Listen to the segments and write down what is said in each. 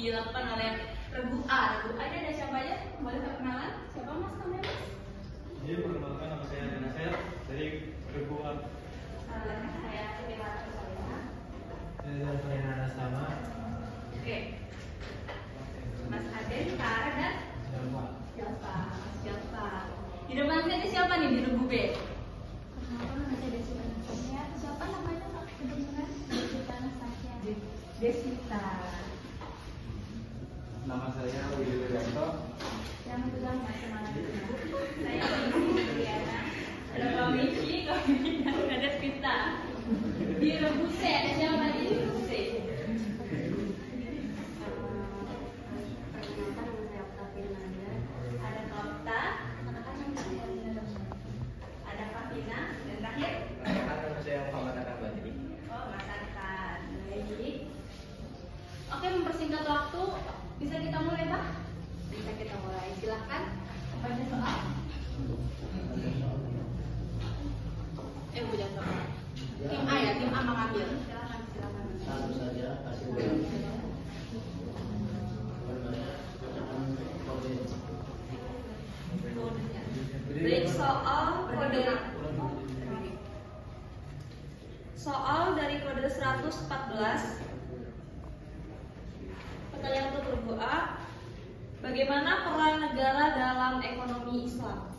Dilakukan oleh Regu A. Regu A ini ada siapa aja? Boleh perkenalan? Siapa mas namanya? Jadi perkenalkan nama saya Dana Ser dari Regu A. Saya Dewa Salena. Saya Salena Anastama. Oke. Mas Aden, Kara dan Jalpa. Jalpa. Mas Jalpa. Di depan saya itu siapa nih di Regu B? Perkenalkan nama saya Desita Anastasia. Siapa namanya Kak? Kebetulan Desita Anastasia. Desita. Nama saya Widi Wiranto. Yang kebetulan Mas Semangat. Saya Mimi Juliana. Ada Pak Miki, ada Vita. Di Regu C ada siapa di Regu C? Perkenalkan nama saya Octavia Nadia. Ada Kota, ada Fatina, dan terakhir Nama saya Muhammad Akan Badri. oh Mas Arkan. Baik. Oke, mempersingkat waktu, bisa kita mulai Pak? Bisa kita mulai, silahkan. Banyak soal. Punya soal. Tim A ya, tim A mengambil. Silakan, silakan. Satu saja kasih Baik, soal dari kode 114. Pertanyaan untuk Regu A. Bagaimana peran negara dalam ekonomi Islam?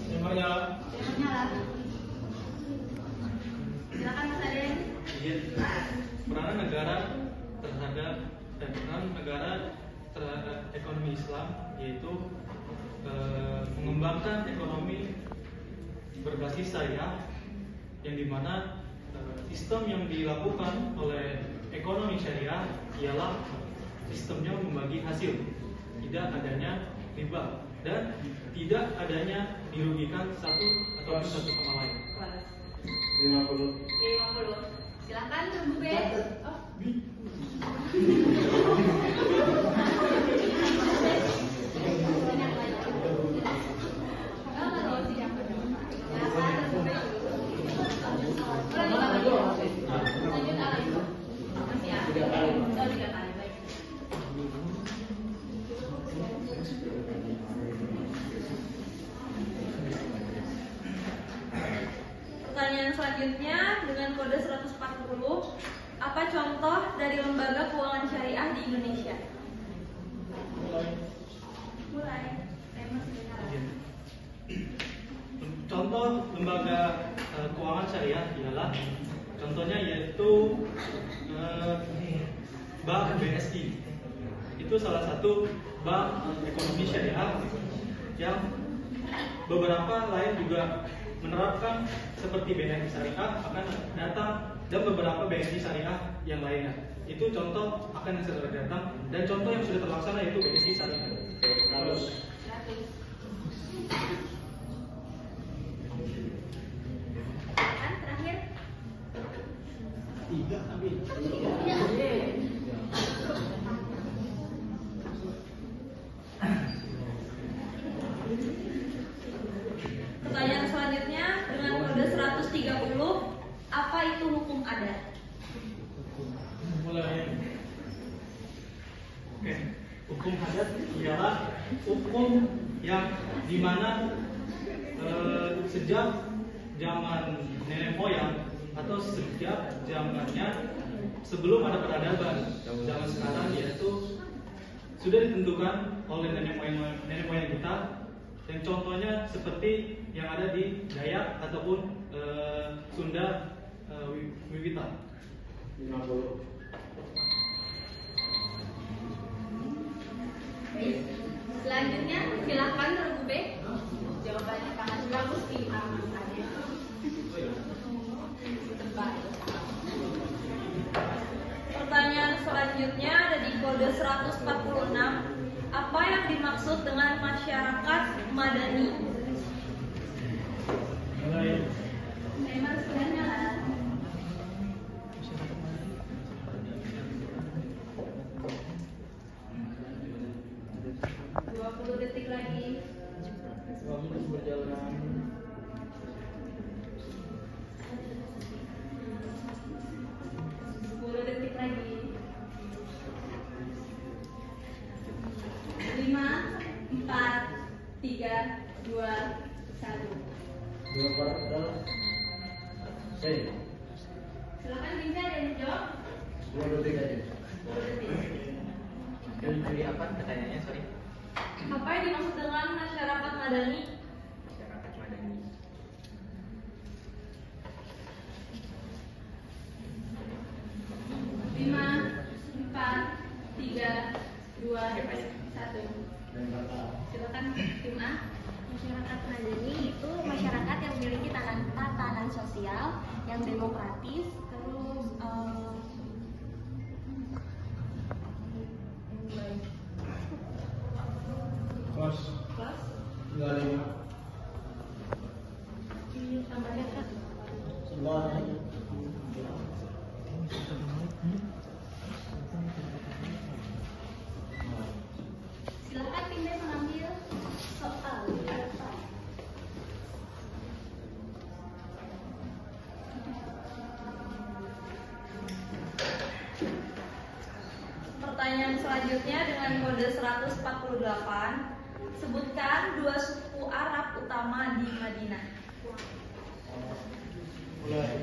Temanya Silakan Mas Aden. peranan negara terhadap ekonomi Islam, yaitu mengembangkan ekonomi berbasis syariah, yang dimana sistem yang dilakukan oleh ekonomi syariah ialah sistemnya membagi hasil, tidak adanya riba dan tidak adanya dirugikan satu ataupun satu sama lain. 50. 50. Silakan Regu B. Oh. Pertanyaan selanjutnya dengan kode 140. Apa contoh dari lembaga keuangan syariah di Indonesia? Mulai. Contoh lembaga keuangan syariah ialah contohnya yaitu Bank BSI. Itu salah satu bank ekonomi syariah yang beberapa lain juga menerapkan seperti BNI Syariah akan datang, dan beberapa BNI Syariah yang lainnya. Itu contoh akan yang segera datang, dan contoh yang sudah terlaksana yaitu BNI Syariah. Terus terakhir. Tiga ambil. Pertanyaan selanjutnya dengan kode 130. Apa itu hukum adat? mulai. Oke, hukum adat ialah hukum yang dimana sejak zaman nenek moyang atau sejak zamannya sebelum ada peradaban zaman sekarang, yaitu sudah ditentukan oleh nenek moyang kita, yang contohnya seperti yang ada di Dayak ataupun Sunda Wiwitan. 50. Selanjutnya silakan Regu B. Jawabannya sangat selanjutnya ada di kode 146. Apa yang dimaksud dengan masyarakat madani? Mulai. Memang sebenarnya lah. 20 detik lagi. Waktu berjalan. 10 detik lagi. 5, 4, 3, 2, 1. Dua per saya. Silakan Binsa ada yang jawab. 10 detik aja. 10 detik. Jadi apa pertanyaannya, sorry? Apa yang dimaksud dengan masyarakat madani? Masyarakat madani. Lima, empat, tiga, dua, satu. Dan kata Silakan tim A. Masyarakat madani itu masyarakat yang memiliki tatanan sosial yang demokratis, terus kos Kelas. 25. Ini tambahnya Kak. Sebelah. Silakan tim B mengambil soal. Pertanyaan selanjutnya dengan kode 148. Sebutkan dua suku Arab utama di Madinah. Mulai.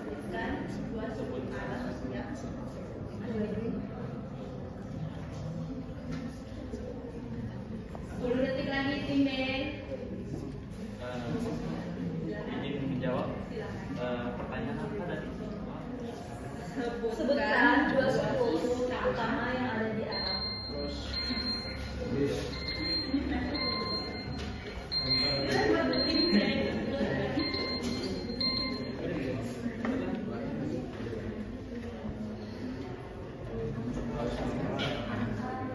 Sebutkan dua suku Arab ya. 10 detik lagi tim B. Izin menjawab. Silakan. Pertanyaan apa tadi? Sebutkan dua suku utama yang ada di Arab. Terus bis.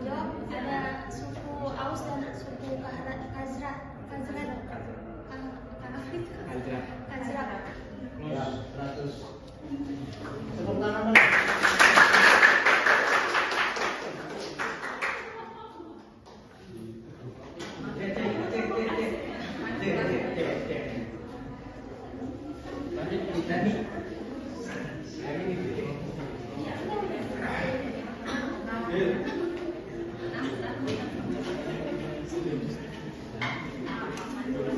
jawab ada suku Aus dan suku Khazraj. Ya, 100. Tepuk tangan dong.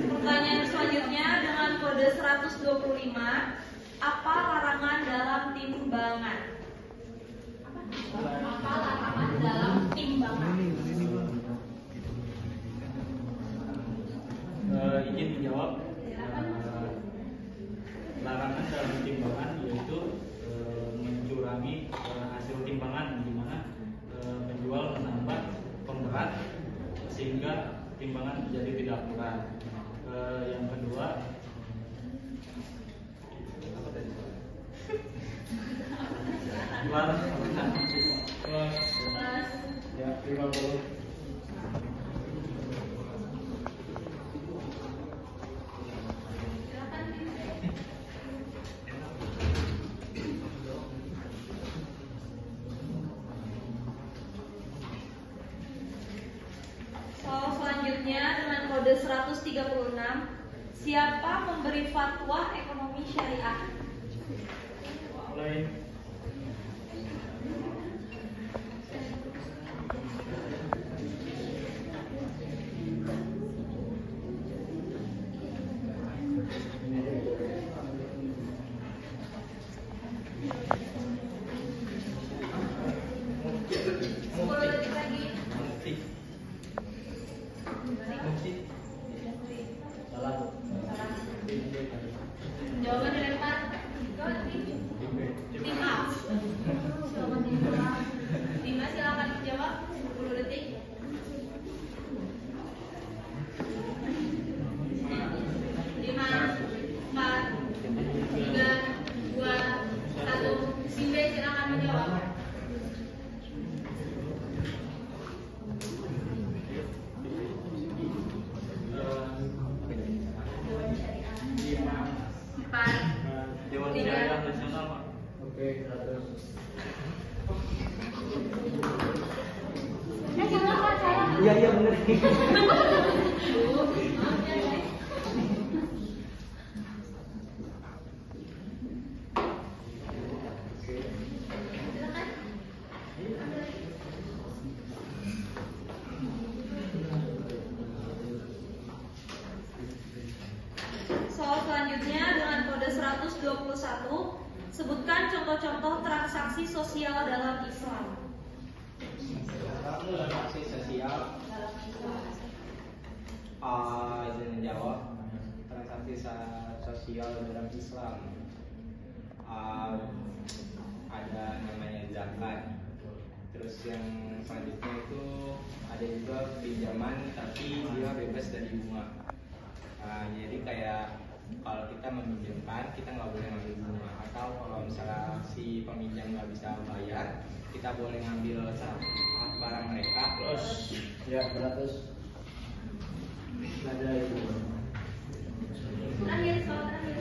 Pertanyaan selanjutnya dengan kode 125. Apa larangan dalam timbangan? Apa larangan dalam timbangan? Izin menjawab. Larangan dalam timbangan yaitu mencurangi hasil timbangan, di mana menjual menambah pemberat sehingga timbangan menjadi tidak akurat. Yang kedua, apa tadi? Larangan. Ya, 50. Silakan tim B. Soal selanjutnya dengan kode 136. Siapa memberi fatwa ekonomi syariah? Mulai. Sepuluh detik lagi. Salah. Jawaban dilempar. menjawab. Empat, Dewan tiga. Syariah Nasional, Pak. Oke, 100. Salah Pak, salah. Iya benar. Maaf ya guys. Soal selanjutnya dengan kode 121, sebutkan contoh-contoh transaksi sosial dalam Islam. Transaksi sosial, izin menjawab. Transaksi sosial dalam Islam, ada namanya zakat. Terus yang selanjutnya itu ada juga pinjaman tapi dia bebas dari bunga. Jadi kayak kalau kita meminjamkan kita nggak boleh ngambil bunga, atau kalau misalnya si peminjam nggak bisa bayar kita boleh ngambil hak barang mereka. Terus ya 100. Ada itu. Terakhir, soal terakhir.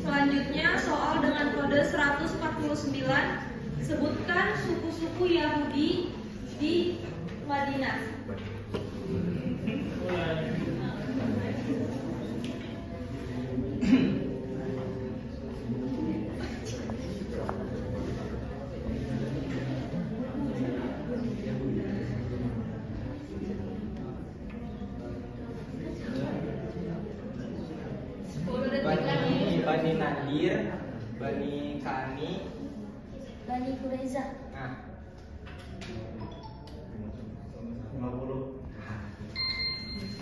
Selanjutnya soal dengan kode 149, sebutkan suku-suku Yahudi di Madinah. Bani Nadir, Bani Kani, Bani Quraiza. nah 50.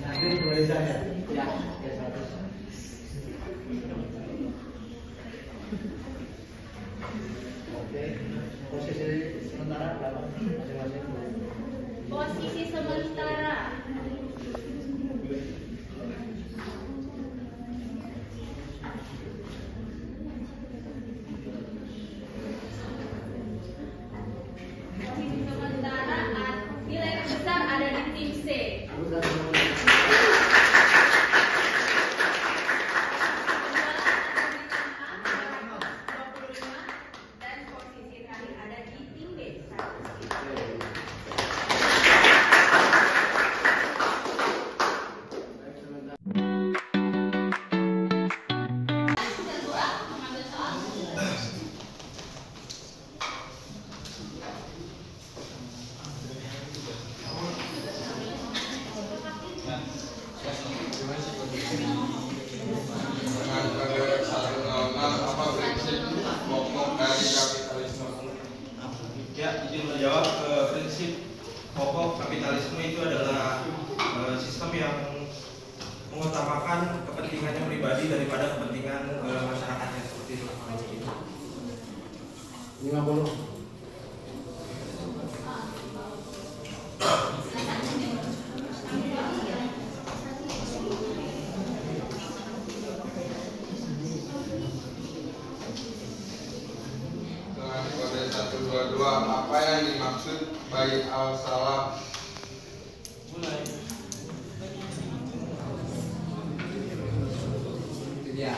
Nanti boleh saya. ya Oke, 100. Oke, posisi sementara berapa masing-masing? Posisi sementara. Posisi sementara nilai besar ada di tim C. Aku sudah menunggu. Dan posisi terakhir ada di tim B. Sudah dua mengambil soal. Dengan kode 100, apa prinsip pokok dari kapitalisme? Ya, izin menjawab. Prinsip pokok kapitalisme itu adalah sistem yang mengutamakan kepentingannya pribadi daripada kepentingan masyarakatnya, seperti itu. 50. Dengan kode 122, apa yang dimaksud bayi al-salam? Mulai. ya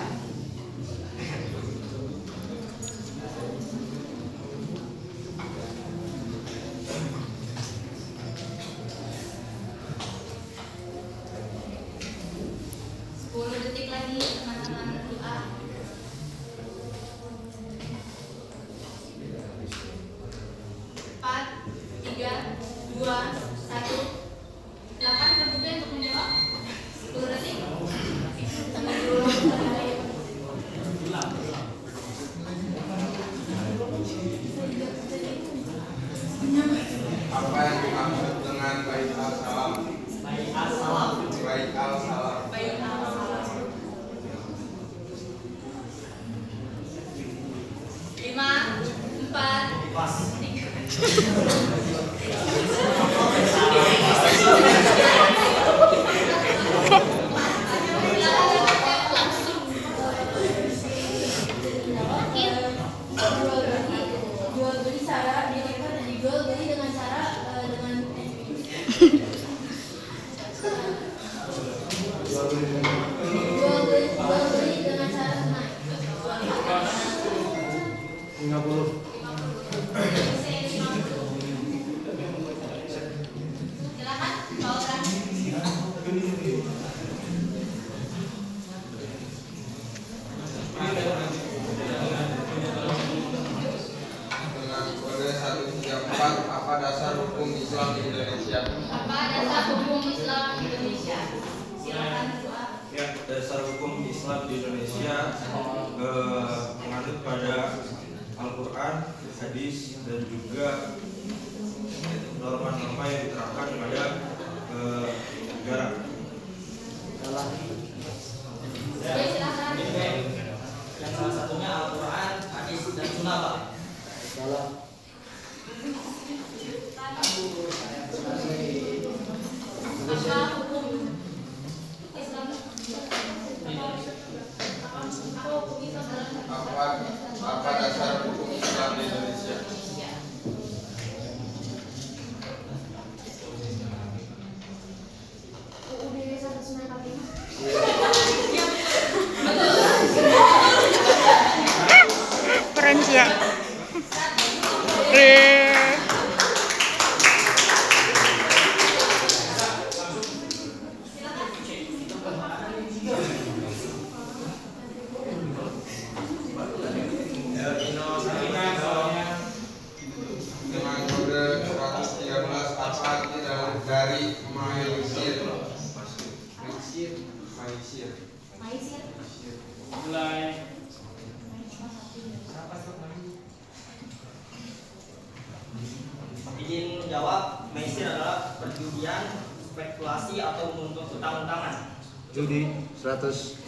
Detik lagi teman-teman doa. 4, 3, 2, 1. 8 Jual beli cara dijual beli dengan cara dengan jual beli dengan cara tunai. 50. Silakan Pak Oran. Dengan kode 134, apa dasar hukum Islam di Indonesia? Apa dasar hukum Islam Indonesia? Silakan Pak. Ya, dasar hukum Islam di Indonesia menganut pada Al-Quran, hadis, dan juga norma-norma yang diterapkan pada negara. Salah. Ya, silakan. Yang salah satunya Al-Quran, hadis, dan sunnah, Pak. Salah. Apa hukum Islam? Apa dasar hukum Islam di Indonesia? UUD 1945. Keren sih ya. Dengan kode 113, apa arti dari maisir? Maisir. Mulai. Izin menjawab, maisir adalah perjudian, spekulasi, atau menuntut utang-utangan. Judi 100.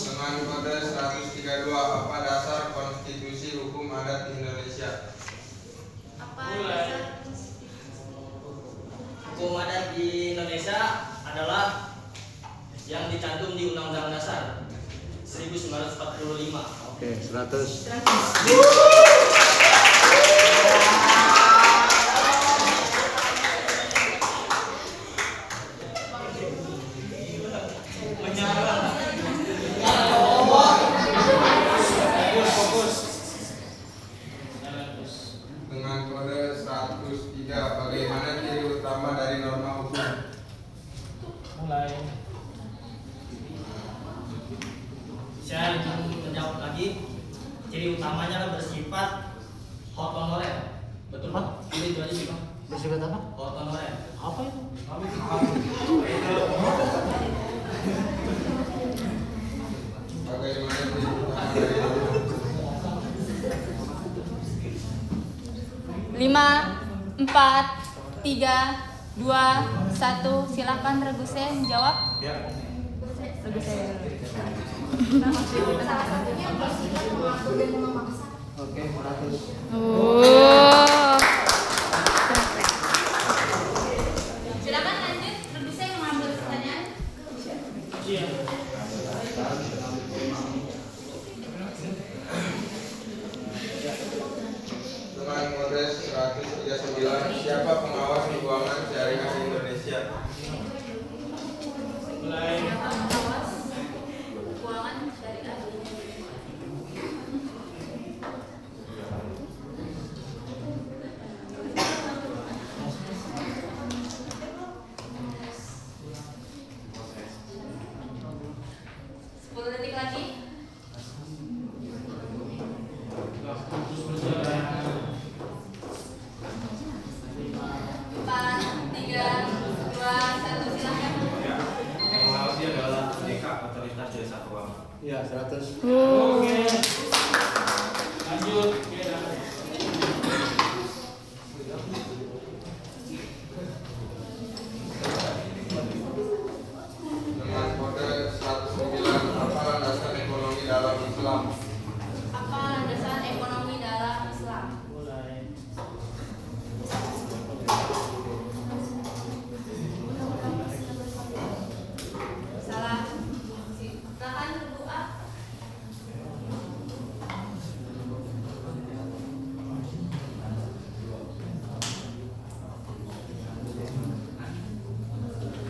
Dengan kode 132, apa dasar konstitusi hukum adat Indonesia? Hukum adat di Indonesia adalah yang dicantum di Undang-Undang Dasar 1945. Oke, 100. Dengan kode 103, bagaimana ciri utama dari norma hukum? Mulai. Saya menjawab lagi, ciri utamanya adalah bersifat hot honorer. Betul Pak? Itu aja sih Pak. Bersifat apa? Hot honorer. Apa itu? Bagaimana ciri utama dari norma hukum? 5, 4, 3, 2, 1. Silakan Reguse menjawab. Ya. Reguse. Oke, 100. Silakan lanjut. Reguse yang mengambil pertanyaan. Dengan kode 139, siapa pengawas keuangan syariah di Indonesia? Mulai. Keuangan syariah. Iya, 100. Oke. Lanjut. Oke, dah.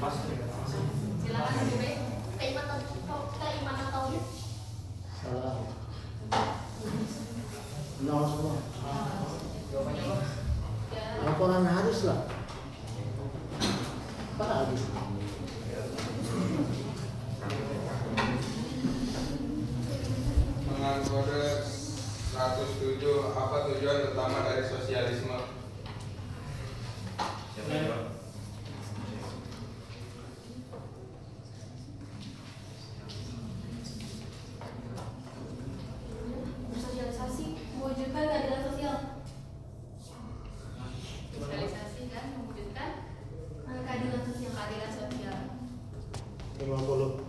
Silakan Bu. Keiman atau Salah. Nol semua. Laporan harus lah. Apa lagi? Dengan kode 107, apa tujuan utama dari sosialisme? bersosialisasi, mewujudkan keadilan sosial. Sosialisasi kan mewujudkan keadilan sosial. Keadilan sosial. 50. 50.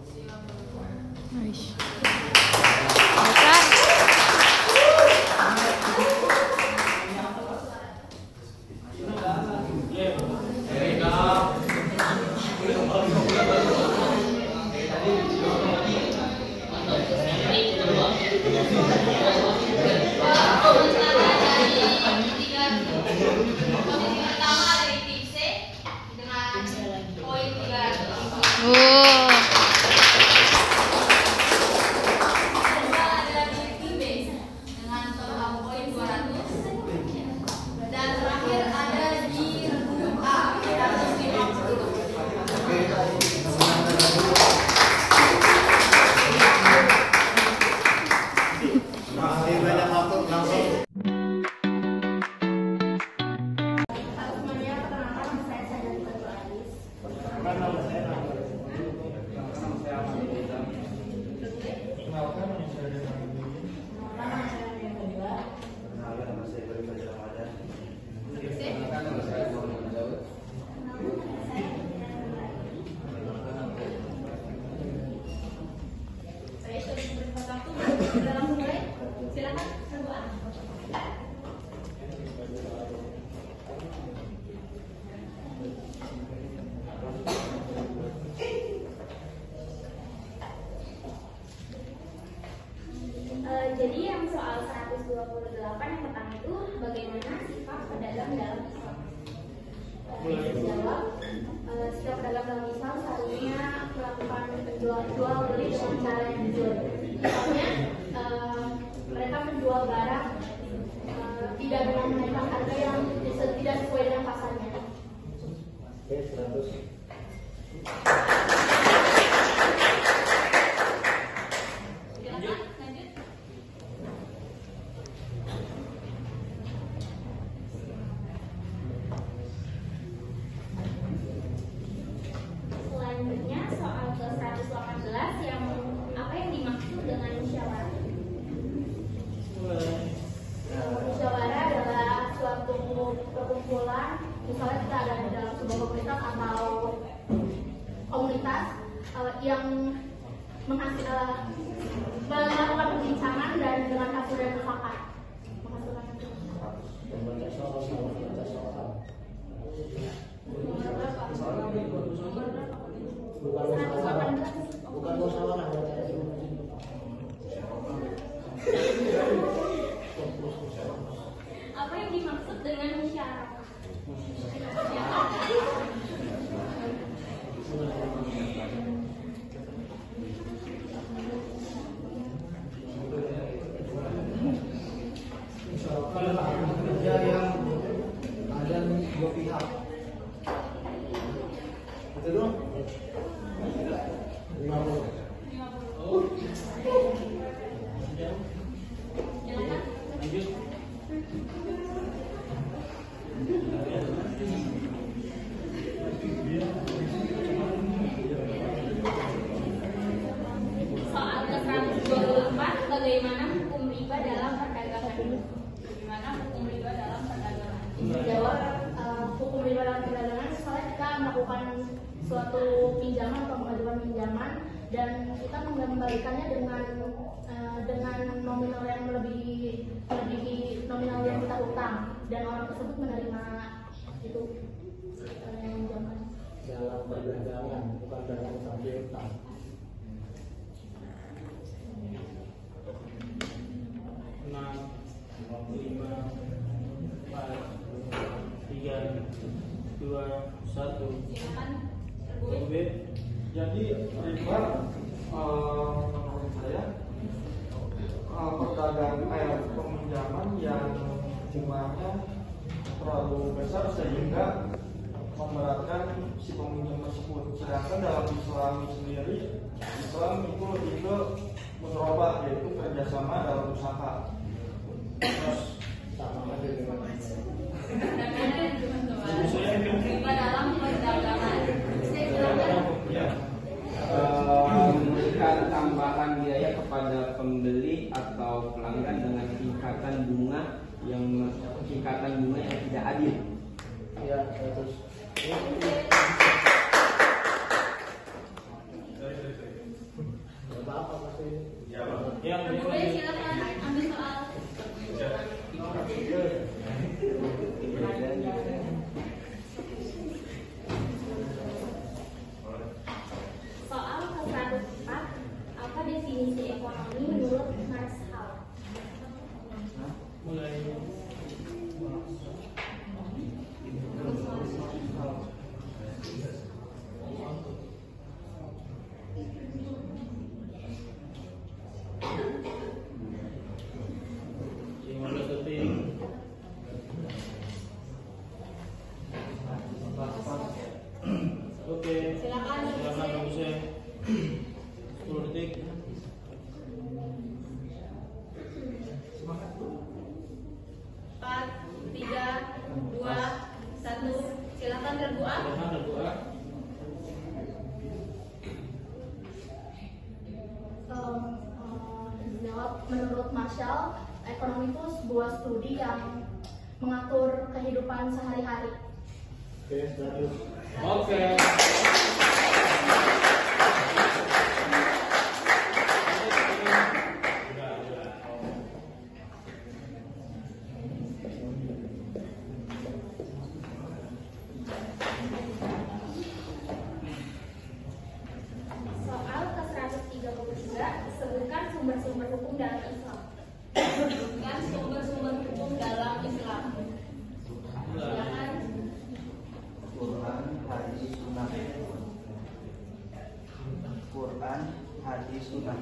Jadi yang soal 128 yang pertama itu bagaimana sikap pedagang dalam Islam. Dijawab, sikap pedagang dalam Islam seharusnya melakukan jual beli dengan cara yang jujur. Misalnya mereka menjual barang tidak dengan menaikkan harga yang tidak sesuai dengan pasarnya. Oke, 100. Selanjutnya soal ke 118 yang apa yang dimaksud dengan musyawarah? Musyawarah adalah suatu perkumpulan, misalnya kita ada di dalam sebuah komunitas atau komunitas yang melakukan perbincangan dan dengan hasil yang mufakat. Bukan musyawarah. Apa yang dimaksud dengan musyawarah? Kerja yang ada dua pihak. Betul dong? 50. Soal ke 124, bagaimana hukum riba dalam perdagangan? Bagaimana hukum riba dalam perdagangan? Jawab, hukum riba dalam perdagangan misalnya kita melakukan suatu pinjaman atau pengajuan pinjaman dan kita mengembalikannya dengan nominal yang melebihi nominal yang kita utang dan orang tersebut menerima itu yang pinjaman. Dalam perdagangan, bukan dalam sambil utang. Tiga, dua, satu. Silakan. Oke. Jadi riba menurut saya peminjaman yang jumlahnya terlalu besar sehingga memberatkan si peminjam tersebut. Sedangkan dalam Islam sendiri, Islam itu lebih ke mudharabah, yaitu kerjasama dalam usaha. Terus sama aja dengan riba dalam perdagangan. Memberikan tambahan biaya kepada pembeli atau pelanggan dengan tingkatan bunga yang tidak adil. Ya, terus. Apa pasti? yang Boleh silakan ambil soal. Soal ke-104, apa definisi ekonomi menurut Marshall? mulai Oke. Silakan. Silakan Bang Hussein. 10 detik. Empat, 3, 2, 1. Silakan berdua. Silakan berdua. Jawab, menurut Marshall, ekonomi itu sebuah studi yang mengatur kehidupan sehari-hari. Oke, lanjut. Oke. Soal ke-133, sebutkan sumber-sumber hukum dalam Islam. Sebutkan sumber-sumber hukum dalam Islam. Silakan. Quran, hadis, sunnah. Quran, hadis, sunnah.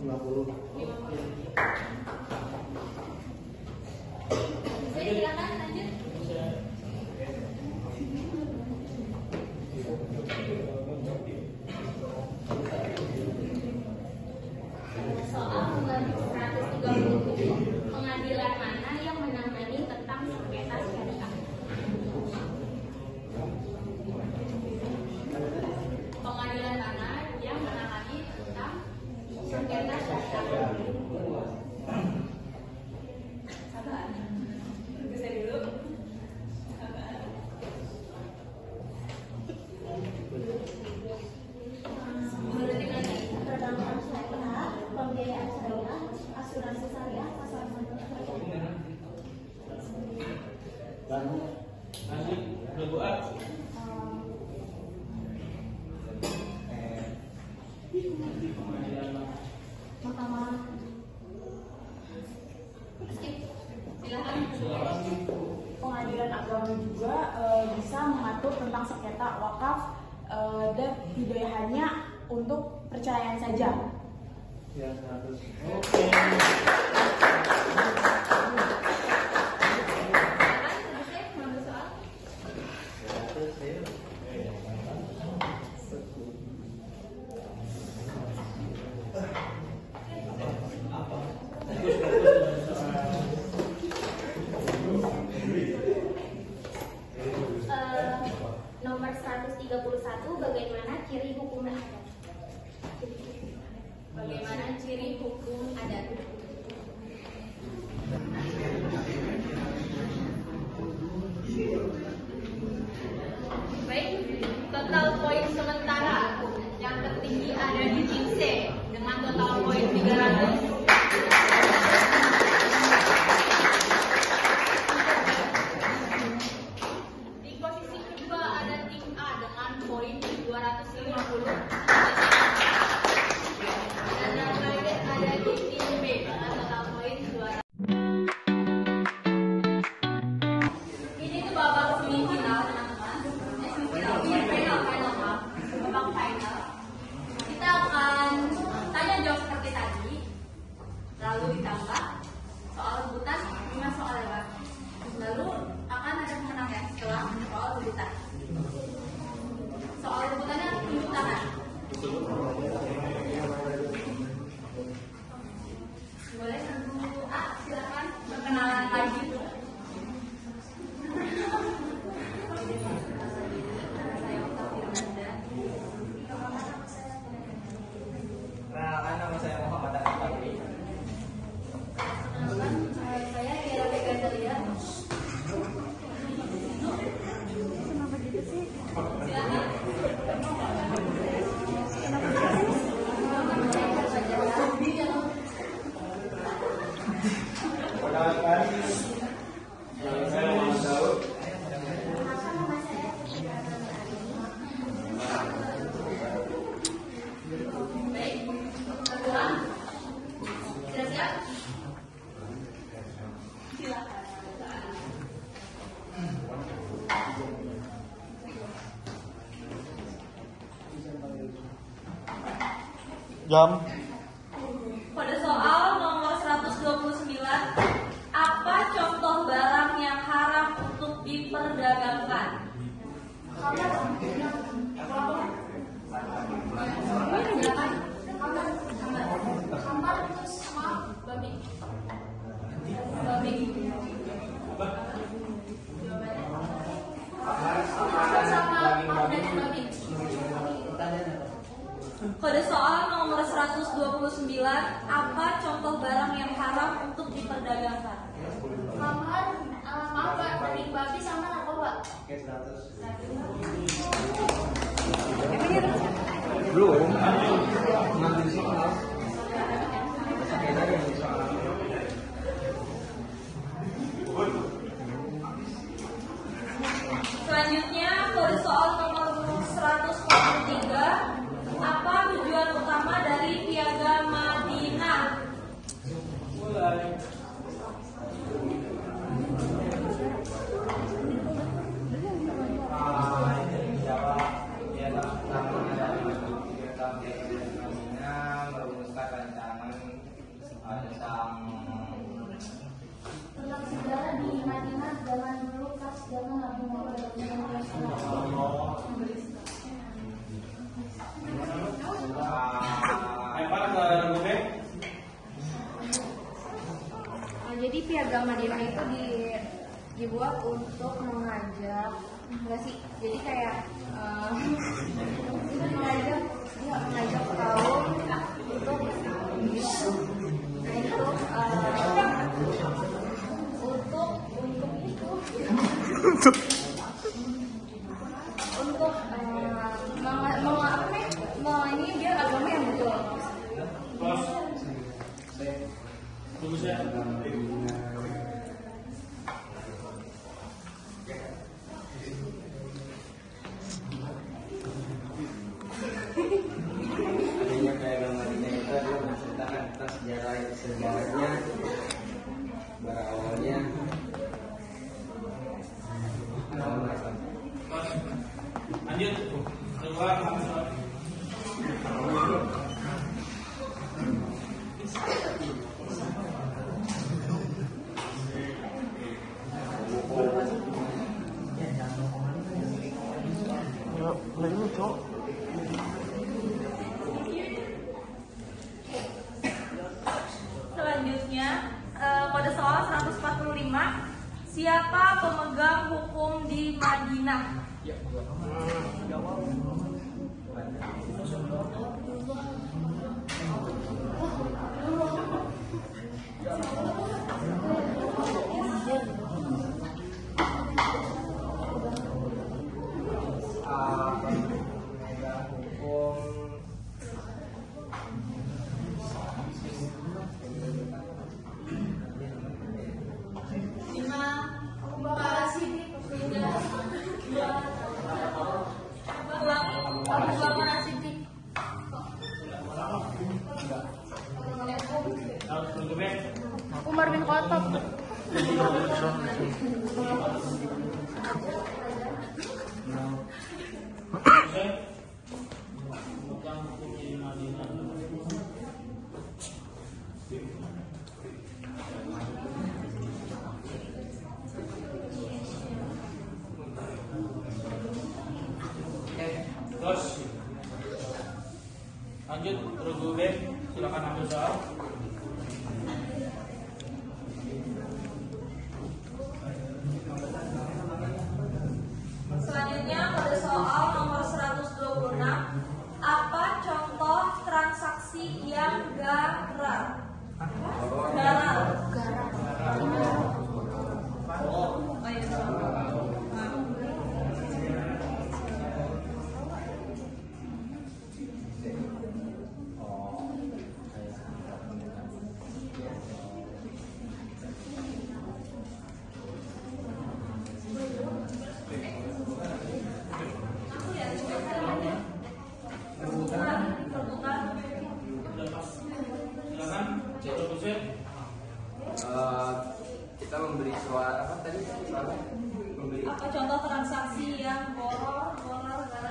50. Silakan lanjut. Soal nomor 137, pengadilan mana yang menangani tentang sengketa syariah? Pengadilan mana yang menangani tentang sengketa syariah? Sabar. Bisa dulu. Sabar. Berarti lagi. Perbankan syariah, pembiayaan syariah, asuransi syariah, pasar modal syariah. Dan Nanti berdoa. Mahkamah Pengadilan agama juga bisa mengatur tentang sengketa wakaf dan tidak hanya untuk perceraian saja. Ya, 100. Oke. Nomor 131, bagaimana ciri hukum adat? Bagaimana ciri hukum adat? Baik, total poin sementara yang tertinggi ada di tim C dengan total poin 300. Di posisi kedua ada tim A dengan poin 250. Dan yang terakhir ada di tim B dengan total poin 200. Ini tuh babak semifinal, teman-teman. Semifinal, babak final. Kita akan tanya jawab seperti tadi, lalu ditambah soal rebutan 5 soal ya, Pak. Lalu akan ada pemenang ya setelah soal rebutan. Soal rebutannya tunjuk tangan. Boleh tentu A, silakan perkenalan lagi. Perkenalkan, nama saya Muhammad Al-Fatih. Saya Kira Begandalia. Perkenalkan, nama saya Muhammad Daud. Baik, kedua, sudah siap? Silakan. Jam. Pada soal nomor 129, apa contoh barang yang haram untuk diperdagangkan? Pada soal nomor 129, apa contoh barang yang haram untuk diperdagangkan? Maaf, Pak, daging babi sama narkoba. Belum. Nanti soal. Selanjutnya, pada soal nomor 143, apa tujuan utama dari Piagam Madinah? Merumuskan rancangan tentang Tentang sejarah di Madinah zaman dulu pas zaman Nabi Muhammad Jadi Piagam Madinah itu dibuat untuk mengajak, enggak sih? Jadi kayak mengajak kaum untuk ini biar agama yang betul. adanya Piagam Madinah itu adalah menceritakan tentang sejarahnya, berawalnya. Lanjut, keluar. Selanjutnya, pada soal 145, siapa pemegang hukum di Madinah? Umar bin Khattab. Terus lanjut terus Bu Ben, silakan ambil soal. Selanjutnya pada soal nomor 126, apa contoh transaksi yang garal? Kita memberi suatu apa tadi? Apa contoh transaksi yang garal?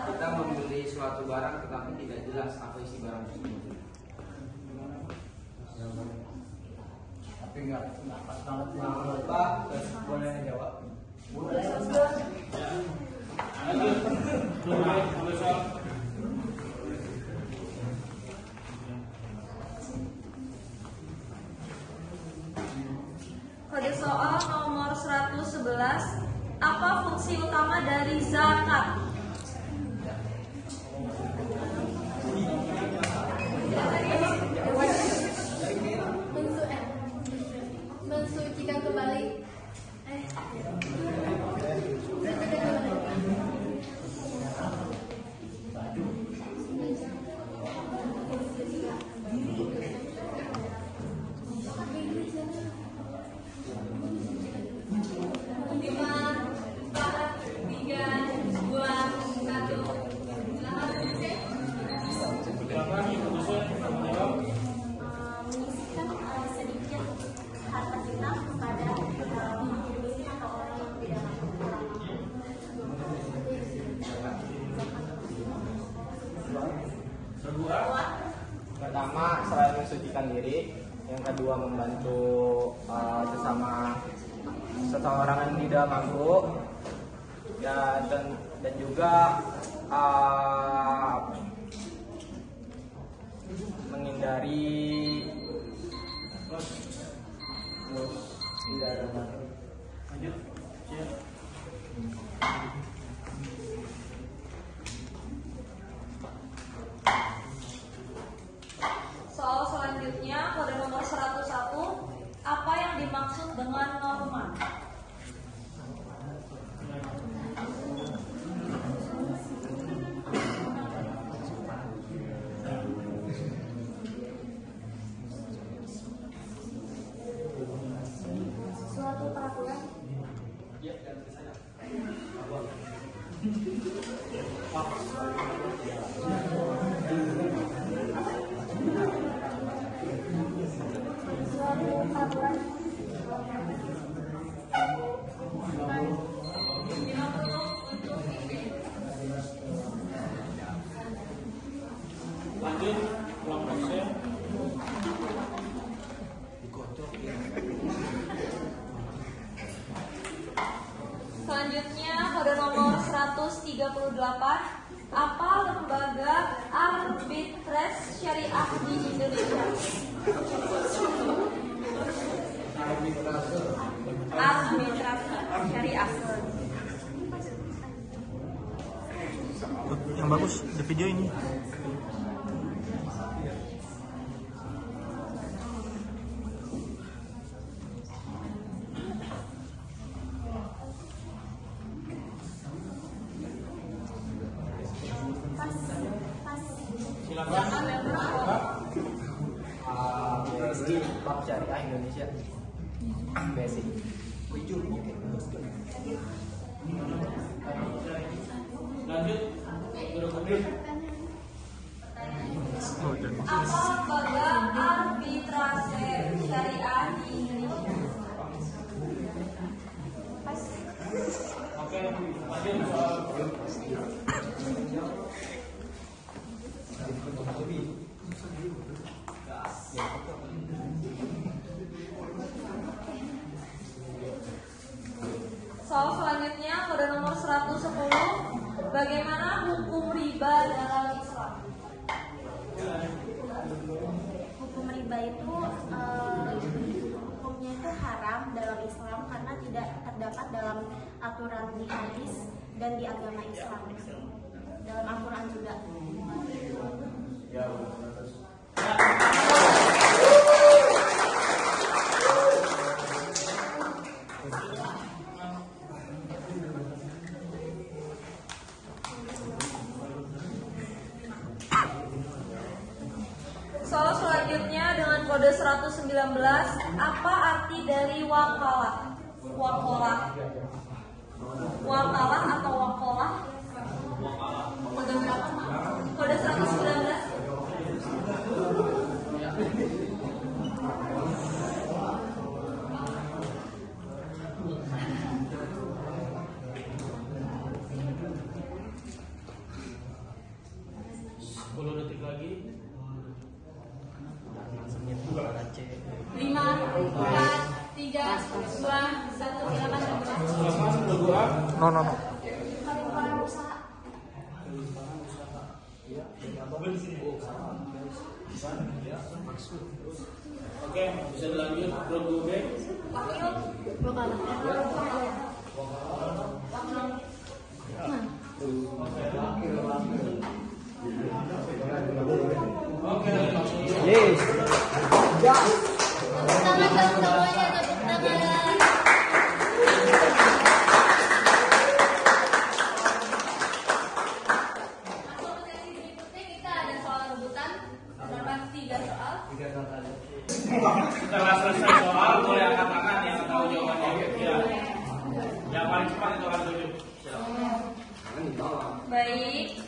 Kita membeli suatu barang tetapi tidak jelas apa isi barang tersebut. Tapi nggak pas banget Pak, boleh jawab. Pada soal nomor 111, apa fungsi utama dari zakat? Mensucikan kembali. Pertama, selain mensucikan diri, yang kedua membantu sesama seseorang yang tidak mampu, ya, dan juga menghindari tidak ada lanjut. Soal selanjutnya pada nomor 101, apa yang dimaksud dengan norma? Suatu peraturan. Ya, dan saya. Yang bagus di video ini. BSI Bank Syariah Indonesia. BSI. Lanjut. Apa lembaga arbitrase syariah di Indonesia? Oke, lanjut. Soal selanjutnya pada nomor 110, bagaimana hukum riba dalam Islam? Hukum riba itu hukumnya itu haram dalam Islam karena tidak terdapat dalam aturan di hadis dan di agama Islam, dalam Al-Quran juga. Soal selanjutnya dengan kode 119, apa arti dari wakalah? Wakalah atau wakolah? Kode berapa? Kode 119. Detik lagi. 5, 4, 3, 2, 1, silakan berdua. No. Oke, bisa dilanjut. Blok 2B. Yes. Kita ada soal rebutan, berapa 3 soal? Setelah selesai soal, boleh angkat tangan yang tahu jawabannya. Ya. Yang paling cepat itu akan tunjuk. Baik.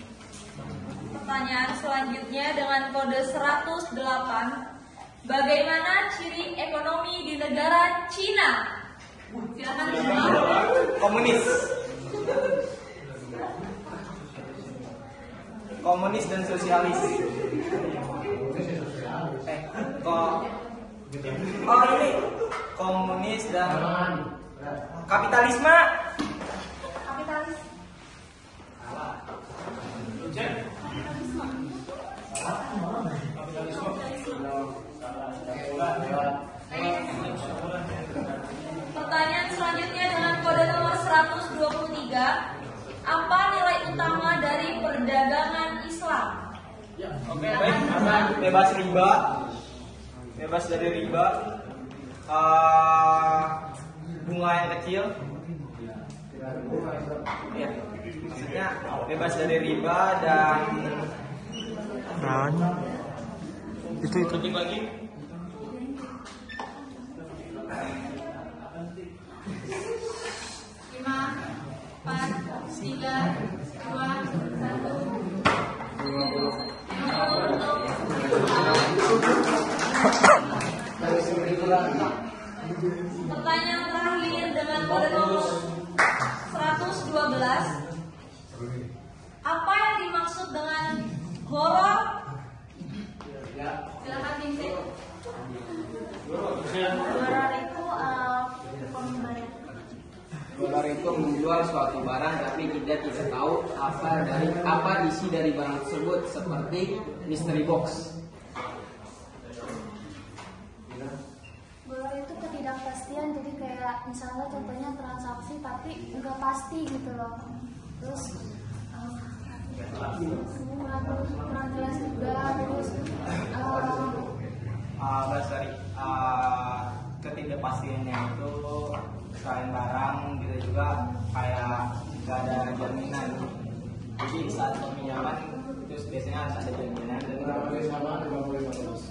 Pertanyaan selanjutnya dengan kode 108. Bagaimana ciri ekonomi di negara Cina? Silakan dijawab. Komunis. Komunis dan sosialis. Oh ini komunis dan kapitalisme. Kapitalis. Pertanyaan selanjutnya dengan kode nomor 123. Apa nilai utama dari perdagangan Islam? Oke, baik. Bebas riba. Bebas dari riba. Bunga yang kecil. Ya, maksudnya bebas dari riba dan itu lagi. Pertanyaan terakhir dengan kode nomor 112. Apa yang dimaksud dengan horor? Silakan Vincent. Horor itu Dolar itu menjual suatu barang tapi kita tidak tahu apa isi dari barang tersebut, seperti mystery box. Horor itu ketidakpastian, jadi kayak misalnya contohnya transaksi tapi nggak pasti gitu loh. Terus terus kurang jelas juga, terus ketidakpastiannya itu selain barang gitu juga kayak gak ada jaminan. Jadi saat peminjaman terus biasanya harus ada jaminan dan nggak boleh sama, nggak boleh bagus.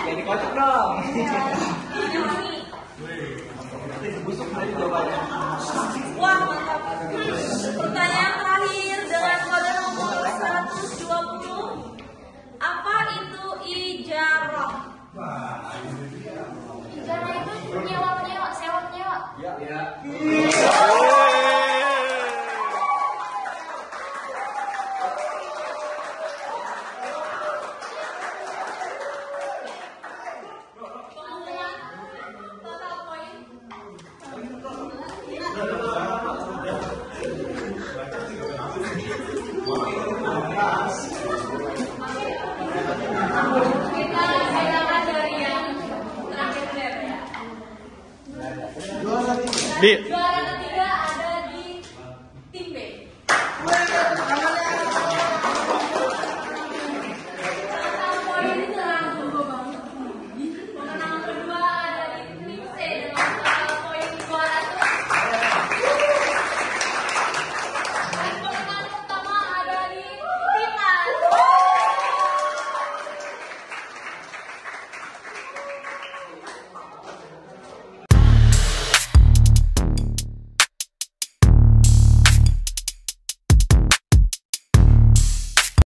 Jadi kocok dong. Busuk dari jawabannya. Wah, mantap. Pertanyaan terakhir dengan kode nomor 120. Apa itu ijarah? ijarah itu sewa penyewa. Ya. Kita kedatangan dari yang terakhir ya. Di